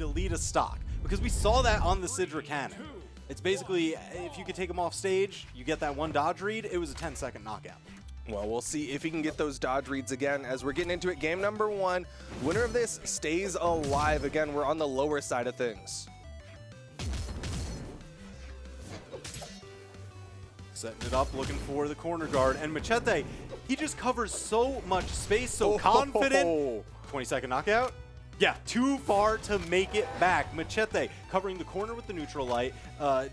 delete a stock. Because we saw that on the Sidra cannon. It's basically, if you could take him off stage, you get that one dodge read, it was a 10-second knockout. Well, we'll see if he can get those dodge reads again as we're getting into it. Game number 1. Winner of this stays alive. Again, we're on the lower side of things. Setting it up, looking for the corner guard. And Macheeete, he just covers so much space, so confident. 20-second knockout. Yeah, too far to make it back. Macheeete covering the corner with the neutral light,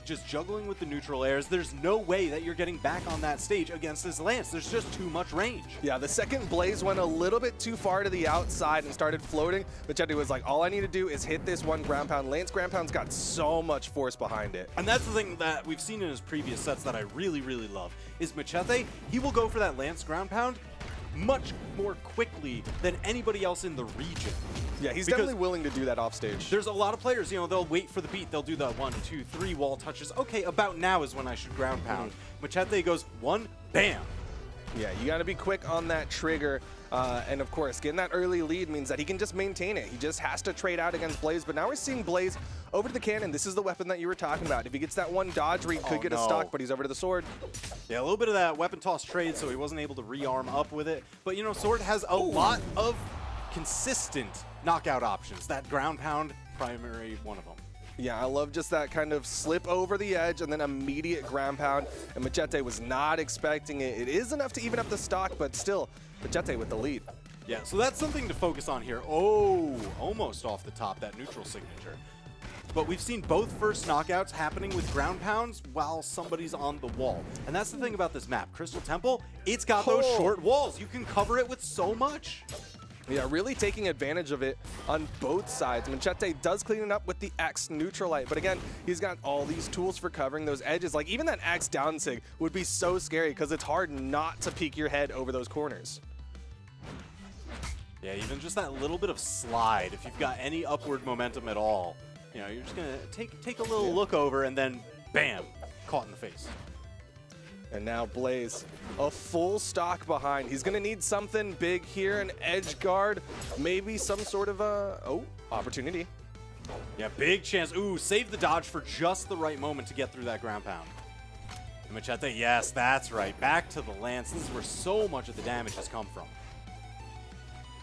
just juggling with the neutral airs. There's no way that you're getting back on that stage against this Lance. There's just too much range. Yeah, the second Blaze went a little bit too far to the outside and started floating. Macheeete was like, all I need to do is hit this one ground pound. Lance ground pound's got so much force behind it. And that's the thing that we've seen in his previous sets that I really, really love, is Macheeete, he will go for that Lance ground pound much more quickly than anybody else in the region. Yeah, he's definitely willing to do that off stage. There's a lot of players, you know, they'll wait for the beat. They'll do the 1, 2, 3 wall touches. Okay, about now is when I should ground pound. Macheeete goes 1, bam. Yeah, you got to be quick on that trigger. And of course, getting that early lead means that he can just maintain it. He just has to trade out against Blaze. But now we're seeing Blaze over to the cannon. This is the weapon that you were talking about. If he gets that one dodge read, could get a stock, but he's over to the sword. Yeah, a little bit of that weapon toss trade, so he wasn't able to rearm up with it. But, you know, Sword has a lot of consistent knockout options. That ground pound, primary one of them. Yeah, I love just that kind of slip over the edge and then immediate ground pound. And Macheeete was not expecting it. It is enough to even up the stock, but still, Macheeete with the lead. Yeah, so that's something to focus on here. Oh, almost off the top, that neutral signature. But we've seen both first knockouts happening with ground pounds while somebody's on the wall. And that's the thing about this map. Crystal Temple, it's got those short walls. You can cover it with so much. Yeah, really taking advantage of it on both sides. Macheeete does clean it up with the X neutral light, but again, he's got all these tools for covering those edges. Like even that X down sig would be so scary because it's hard not to peek your head over those corners. Yeah, even just that little bit of slide, if you've got any upward momentum at all, you know, you're just gonna take a little look over and then bam, caught in the face. And now Blaze, a full stock behind. He's going to need something big here, an edge guard, maybe some sort of a, opportunity. Yeah, big chance. Ooh, save the dodge for just the right moment to get through that ground pound. And Macheeete, yes, that's right. Back to the Lance. This is where so much of the damage has come from.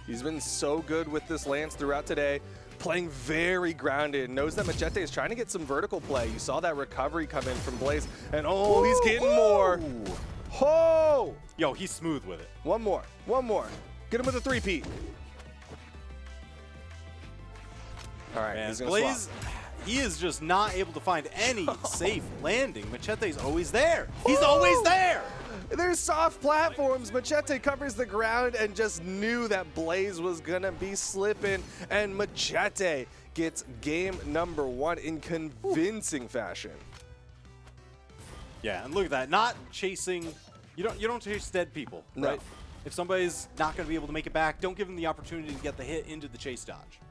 He's been so good with this Lance throughout today. Playing very grounded, knows that Macheeete is trying to get some vertical play. You saw that recovery come in from Blaze, and oh, he's getting more. Oh! Yo, he's smooth with it. One more. Get him with a three-peat. All right, Man, he's gonna Blaze, swap. he is just not able to find any safe landing. Macheete's always there. He's always there. There's soft platforms. Macheeete covers the ground and just knew that Blaze was gonna be slipping, and Macheeete gets game number 1 in convincing fashion. Yeah, and look at that. Not chasing. You don't chase dead people, No. right? If somebody's not going to be able to make it back, don't give them the opportunity to get the hit into the chase dodge.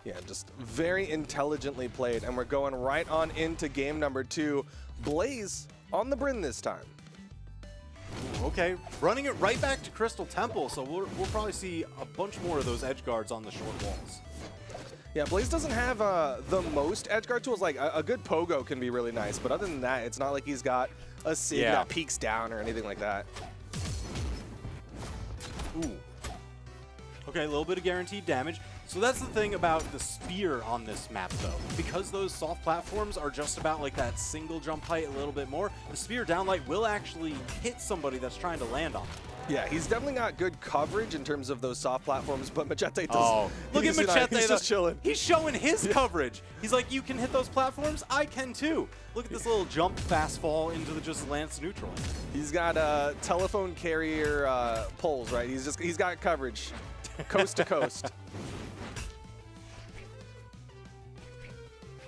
Yeah, just very intelligently played, and we're going right on into game number 2. Blaze on the Bryn this time. Ooh, okay, running it right back to Crystal Temple, so we'll probably see a bunch more of those edge guards on the short walls. Yeah, Blaze doesn't have the most edge guard tools. Like a good pogo can be really nice, but other than that, it's not like he's got a sig that peeks down or anything like that. Ooh. Okay, a little bit of guaranteed damage. So that's the thing about the spear on this map, though. Because those soft platforms are just about like that single jump height a little bit more, the spear downlight will actually hit somebody that's trying to land on it. Yeah, he's definitely got good coverage in terms of those soft platforms, but Macheeete does. Oh, look at Macheeete. He's just chilling. He's showing his coverage. He's like, you can hit those platforms? I can too. Look at this little jump fast fall into the just Lance neutral. He's got telephone carrier poles, right? He's got coverage, coast to coast.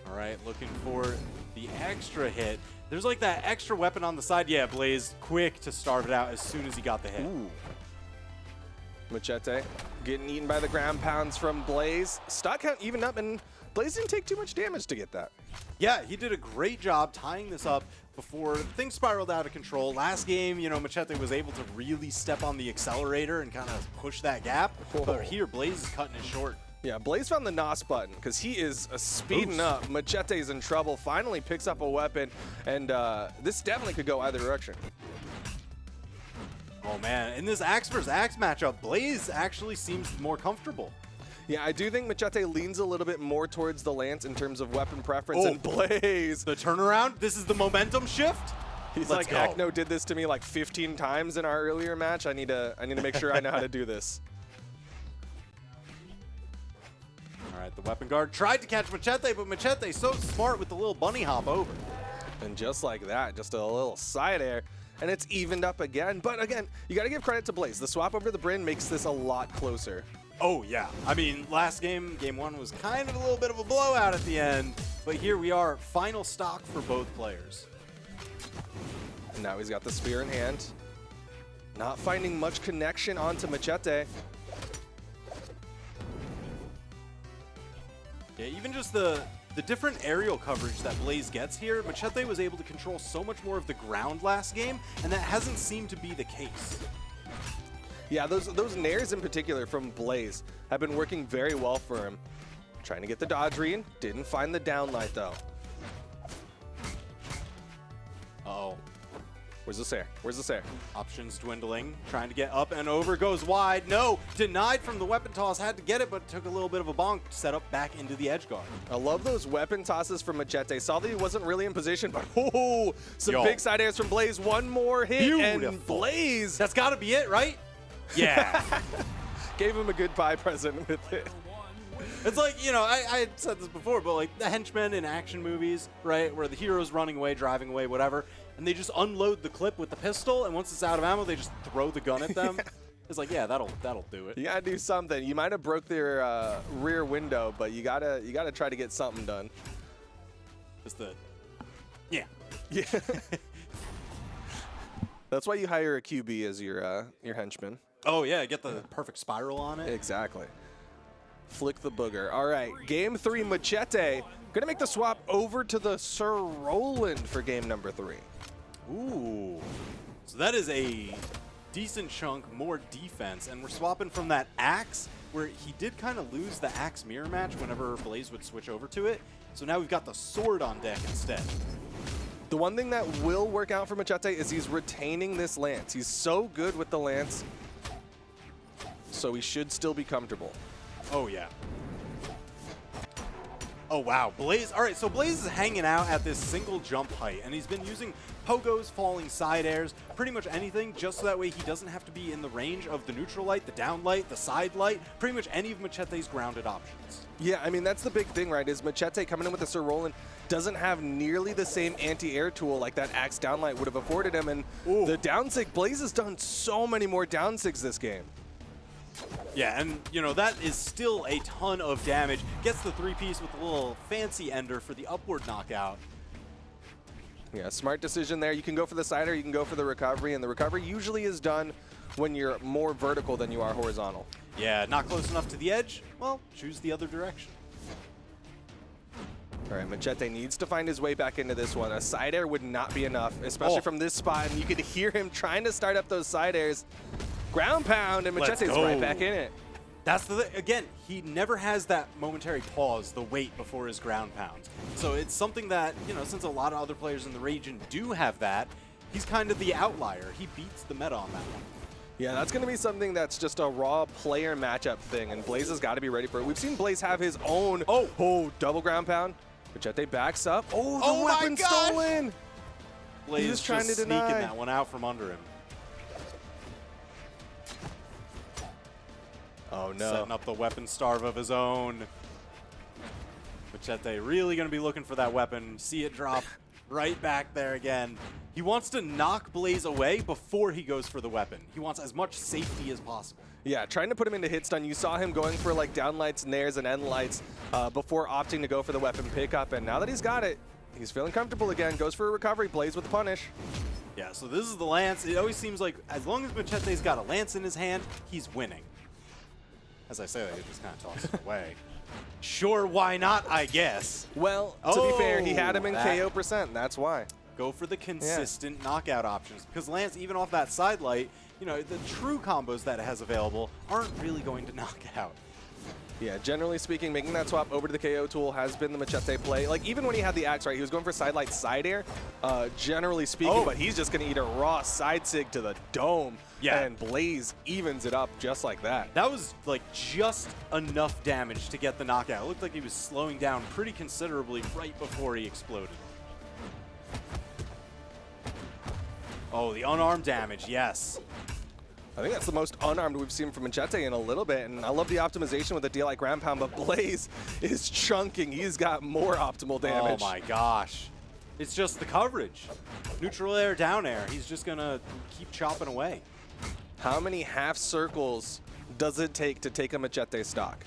All right, looking for the extra hit. There's like that extra weapon on the side. Yeah, Blaze, quick to starve it out as soon as he got the hit. Ooh. Macheeete getting eaten by the ground pounds from Blaze. Stock count even up, and Blaze didn't take too much damage to get that. Yeah, he did a great job tying this up before things spiraled out of control. Last game, you know, Macheeete was able to really step on the accelerator and kind of push that gap. Whoa. But here, Blaze is cutting it short. Yeah, Blaze found the NOS button because he is speeding up. Macheete's in trouble, finally picks up a weapon, and this definitely could go either direction. Oh man, in this Axe vs. Axe matchup, Blaze actually seems more comfortable. Yeah, I do think Macheeete leans a little bit more towards the Lance in terms of weapon preference, and Blaze. The turnaround, this is the momentum shift. He's like, Acno did this to me like 15 times in our earlier match. I need to make sure I know how to do this. All right, the weapon guard tried to catch Macheeete, but Macheete's so smart with the little bunny hop over. And just like that, just a little side air, and it's evened up again. But again, you got to give credit to Blaze. The swap over the Bryn makes this a lot closer. Oh, yeah. I mean, last game, game one, was kind of a little bit of a blowout at the end. But here we are, final stock for both players. And now he's got the spear in hand. Not finding much connection onto Macheeete. Yeah, even just the different aerial coverage that Blaze gets here, Macheeete was able to control so much more of the ground last game, and that hasn't seemed to be the case. Yeah, those nairs in particular from Blaze have been working very well for him. Trying to get the dodge read, didn't find the downlight though. Uh-oh. Where's this air? Where's this air? Options dwindling, trying to get up and over, goes wide. No, denied from the weapon toss, had to get it, but took a little bit of a bonk to set up back into the edge guard. I love those weapon tosses from Macheeete. Saw that he wasn't really in position, but some big side airs from Blaze. One more hit, and Blaze. That's got to be it, right? Yeah. Gave him a goodbye present with it. It's like, you know, I said this before, but like the henchmen in action movies, right, where the hero's running away, driving away, whatever, and they just unload the clip with the pistol, and once it's out of ammo, they just throw the gun at them. It's like, yeah, that'll do it. You gotta do something. You might have broke their rear window, but you gotta try to get something done. Just the, yeah. Yeah. That's why you hire a QB as your henchman. Oh yeah, get the perfect spiral on it. Exactly. Flick the booger. All right, game 3, Macheeete gonna make the swap over to the Sir Roland for game number 3. Ooh. So that is a decent chunk more defense, and we're swapping from that axe, where he did kind of lose the axe mirror match whenever Blaze would switch over to it. So now we've got the sword on deck instead. The one thing that will work out for Macheeete is he's retaining this lance. He's so good with the lance, so he should still be comfortable. Oh, yeah. Oh, wow. Blaze. All right, so Blaze is hanging out at this single jump height, and he's been using pogos, falling side airs, pretty much anything, just so that way he doesn't have to be in the range of the neutral light, the down light, the side light, pretty much any of Macheete's grounded options. Yeah, I mean, that's the big thing, right, is Macheeete coming in with the Sir Roland doesn't have nearly the same anti-air tool like that axe downlight would have afforded him, and the downsig, Blaze has done so many more downsigs this game. Yeah, and, you know, that is still a ton of damage. Gets the 3-piece with a little fancy ender for the upward knockout. Yeah, smart decision there. You can go for the side air, you can go for the recovery, and the recovery usually is done when you're more vertical than you are horizontal. Yeah, not close enough to the edge? Well, choose the other direction. All right, Macheeete needs to find his way back into this one. A side air would not be enough, especially from this spot, and you could hear him trying to start up those side airs. Ground pound, and Macheete's right back in it. That's the thing. Again, he never has that momentary pause, the wait before his ground pounds. So it's something that, you know, since a lot of other players in the region do have that, he's kind of the outlier. He beats the meta on that one. Yeah, that's going to be something that's just a raw player matchup thing, and Blaze has got to be ready for it. We've seen Blaze have his own double ground pound. Macheeete backs up. Oh, the weapon stolen! Blaze is trying to sneaking that one out from under him. Oh no. Setting up the weapon starve of his own. Macheeete really going to be looking for that weapon. See it drop right back there again. He wants to knock Blaze away before he goes for the weapon. He wants as much safety as possible. Yeah, trying to put him into hit stun. You saw him going for like down lights, nairs, and end lights before opting to go for the weapon pickup. And now that he's got it, he's feeling comfortable again. Goes for a recovery, Blaze with the punish. Yeah, so this is the lance. It always seems like as long as Macheete's got a lance in his hand, he's winning. As I say that, he just kind of tosses it away. Sure, why not, I guess. Well, to be fair, he had him in KO %. That's why. Go for the consistent knockout options. Because Lance, even off that side light, you know, the true combos that it has available aren't really going to knock out. Yeah, generally speaking, making that swap over to the KO tool has been the Macheeete play. Like, even when he had the axe, right, he was going for side light, side air, generally speaking, but he's just going to eat a raw side sig to the dome. Yeah. And Blaze evens it up just like that. That was like just enough damage to get the knockout. It looked like he was slowing down pretty considerably right before he exploded. Oh, the unarmed damage, yes. I think that's the most unarmed we've seen from Macheeete in a little bit, and I love the optimization with the DLI ground pound, but Blaze is chunking. He's got more optimal damage. Oh my gosh. It's just the coverage. Neutral air, down air. He's just gonna keep chopping away. How many half circles does it take to take a Macheeete stock?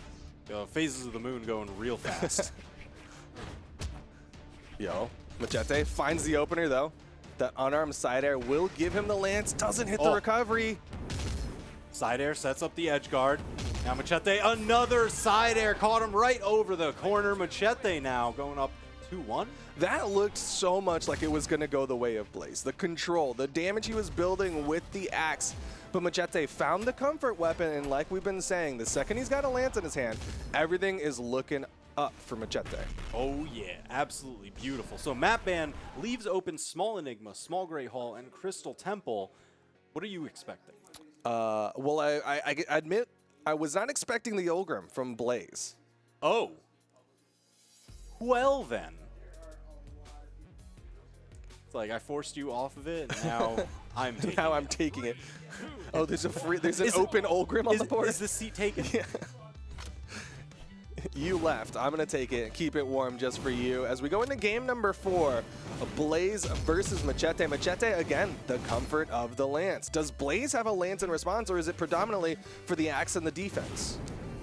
Phases of the moon going real fast. Yo, Macheeete finds the opener though. That unarmed side air will give him the lance, doesn't hit the recovery. Side air sets up the edge guard. Now Macheeete, another side air, caught him right over the corner. Macheeete now going up 2-1. That looked so much like it was gonna go the way of Blaze. The control, the damage he was building with the axe. But Macheeete found the comfort weapon, and like we've been saying, the second he's got a lance in his hand, everything is looking up for Macheeete. Oh yeah, absolutely beautiful. So map ban leaves open Small Enigma, Small Great Hall, and Crystal Temple. What are you expecting? Well, I admit I was not expecting the Ulgrim from Blaze. Oh. Well then. It's like I forced you off of it, and now I'm taking Now it. I'm taking it. Oh, there's an open Ulgrim on the board? Is the seat taken? Yeah. You left. I'm going to take it, keep it warm just for you. As we go into game number 4, Blaze versus Macheeete. Macheeete, again, the comfort of the lance. Does Blaze have a lance in response, or is it predominantly for the axe and the defense?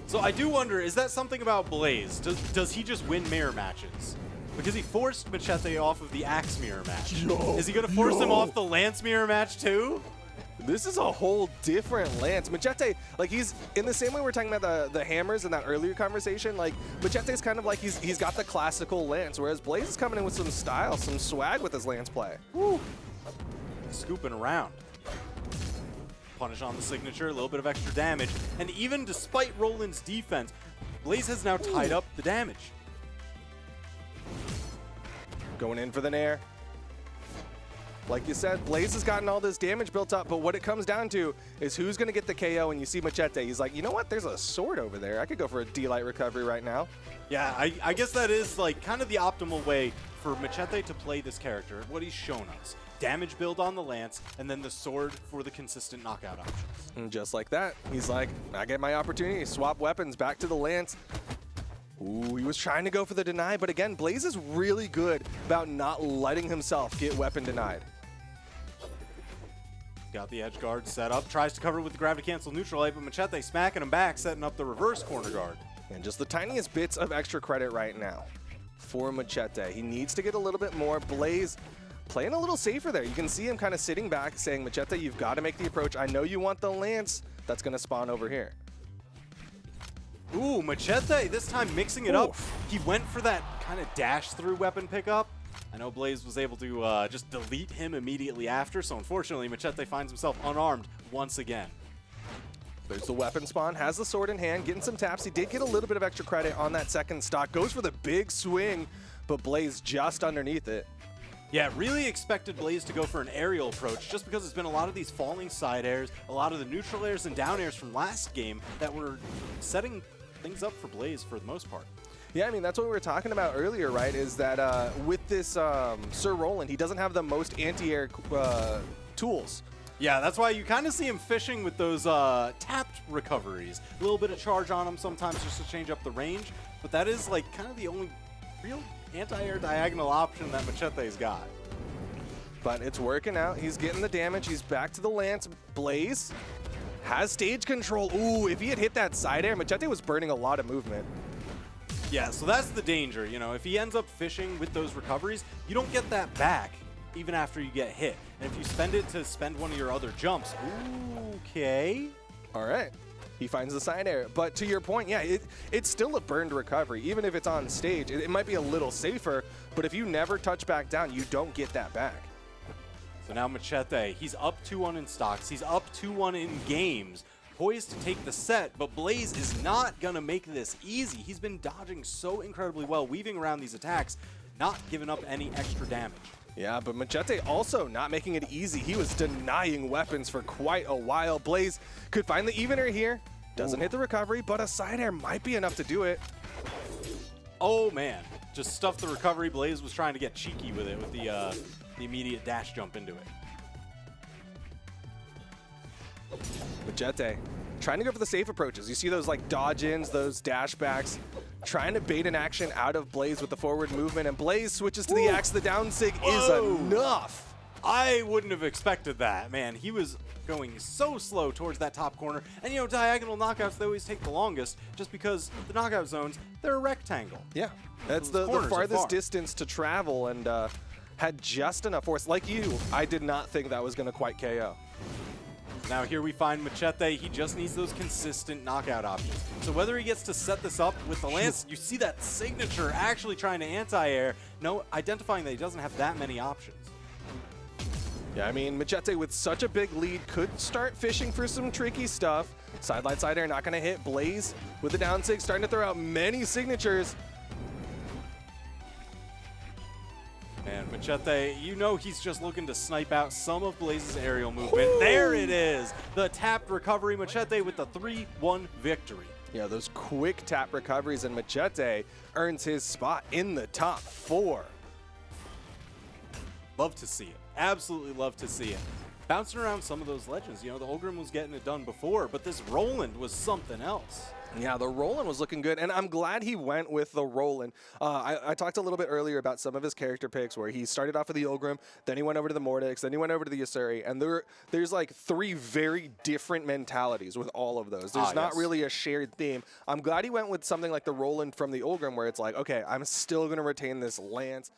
So I do wonder, is that something about Blaze? Does he just win mirror matches? Because he forced Macheeete off of the axe mirror match. Is he going to force him off the lance mirror match too? This is a whole different lance. Macheeete, like, he's in the same way we're talking about the hammers in that earlier conversation. Like, Macheete's kind of like he's got the classical lance, whereas Blaze is coming in with some style, some swag with his lance play. Woo. Scooping around. Punish on the signature, a little bit of extra damage. And even despite Roland's defense, Blaze has now tied up the damage. Going in for the nair. Like you said, Blaze has gotten all this damage built up, but what it comes down to is who's going to get the KO, and you see Macheeete. He's like, you know what? There's a sword over there. I could go for a D-Light recovery right now. Yeah, I guess that is like kind of the optimal way for Macheeete to play this character, what he's shown us. Damage build on the lance, and then the sword for the consistent knockout options. And just like that, he's like, I get my opportunity. Swap weapons back to the lance. Ooh, he was trying to go for the deny, but again, Blaze is really good about not letting himself get weapon denied. Got the edge guard set up, tries to cover with the gravity cancel neutral light, but Macheeete smacking him back, setting up the reverse corner guard. And just the tiniest bits of extra credit right now for Macheeete. He needs to get a little bit more. Blaze playing a little safer there. You can see him kind of sitting back saying, Macheeete, you've got to make the approach. I know you want the lance that's going to spawn over here. Ooh, Macheeete this time mixing it up. He went for that kind of dash through weapon pickup. I know Blaze was able to just delete him immediately after, so unfortunately Macheeete finds himself unarmed once again. There's the weapon spawn, has the sword in hand, getting some taps. He did get a little bit of extra credit on that second stock. Goes for the big swing, but Blaze just underneath it. Yeah, really expected Blaze to go for an aerial approach just because it's been a lot of these falling side airs, a lot of the neutral airs and down airs from last game that were setting things up for Blaze for the most part. Yeah, I mean, that's what we were talking about earlier, right, is that with this Sir Roland, he doesn't have the most anti-air tools. Yeah, that's why you kind of see him fishing with those tapped recoveries. A little bit of charge on him sometimes just to change up the range, but that is like kind of the only real anti-air diagonal option that Macheete's got. But it's working out. He's getting the damage. He's back to the lance. Blaze has stage control. Ooh, if he had hit that side air, Macheeete was burning a lot of movement. Yeah, so that's the danger. You know, if he ends up fishing with those recoveries, you don't get that back even after you get hit. And if you spend it to spend one of your other jumps, okay. All right. He finds the side air. But to your point, yeah, it's still a burned recovery. Even if it's on stage, it might be a little safer, but if you never touch back down, you don't get that back. So now Macheeete, he's up 2-1 in stocks. He's up 2-1 in games. poised to take the set, but Blaze is not going to make this easy. He's been dodging so incredibly well, weaving around these attacks, not giving up any extra damage. Yeah, but Macheeete also not making it easy. He was denying weapons for quite a while. Blaze could find the evener here. Doesn't hit the recovery, but a side air might be enough to do it. Oh man, just stuffed the recovery. Blaze was trying to get cheeky with it with the immediate dash jump into it. Macheeete trying to go for the safe approaches. You see those like dodge-ins, those dash backs, trying to bait an action out of Blaze with the forward movement, and Blaze switches to the axe. The down sig is enough. I wouldn't have expected that, man. He was going so slow towards that top corner. And, you know, diagonal knockouts, they always take the longest just because the knockout zones, they're a rectangle. Yeah, that's Those the corners are farthest far. distance to travel, and had just enough force. Like you, I did not think that was going to quite KO. Now here we find Macheeete. He just needs those consistent knockout options. So whether he gets to set this up with the lance, you see that signature actually trying to anti-air, identifying that he doesn't have that many options. Yeah, I mean, Macheeete with such a big lead could start fishing for some tricky stuff. Sideline side air not going to hit. Blaze with the down sig, starting to throw out many signatures. And Macheeete, you know he's just looking to snipe out some of Blaze's aerial movement. There it is! The tapped recovery. Macheeete with the 3-1 victory. Yeah, those quick tap recoveries, and Macheeete earns his spot in the top 4. Love to see it. Absolutely love to see it. Bouncing around some of those legends. You know, the Ulgrim was getting it done before, but this Roland was something else. Yeah, the Roland was looking good, and I'm glad he went with the Roland. I talked a little bit earlier about some of his character picks where he started off with the Ulgrim, then he went over to the Mordix, then he went over to the Yasuri, and there's like 3 very different mentalities with all of those. There's not really a shared theme. I'm glad he went with something like the Roland from the Ulgrim where it's like, okay, I'm still going to retain this lance.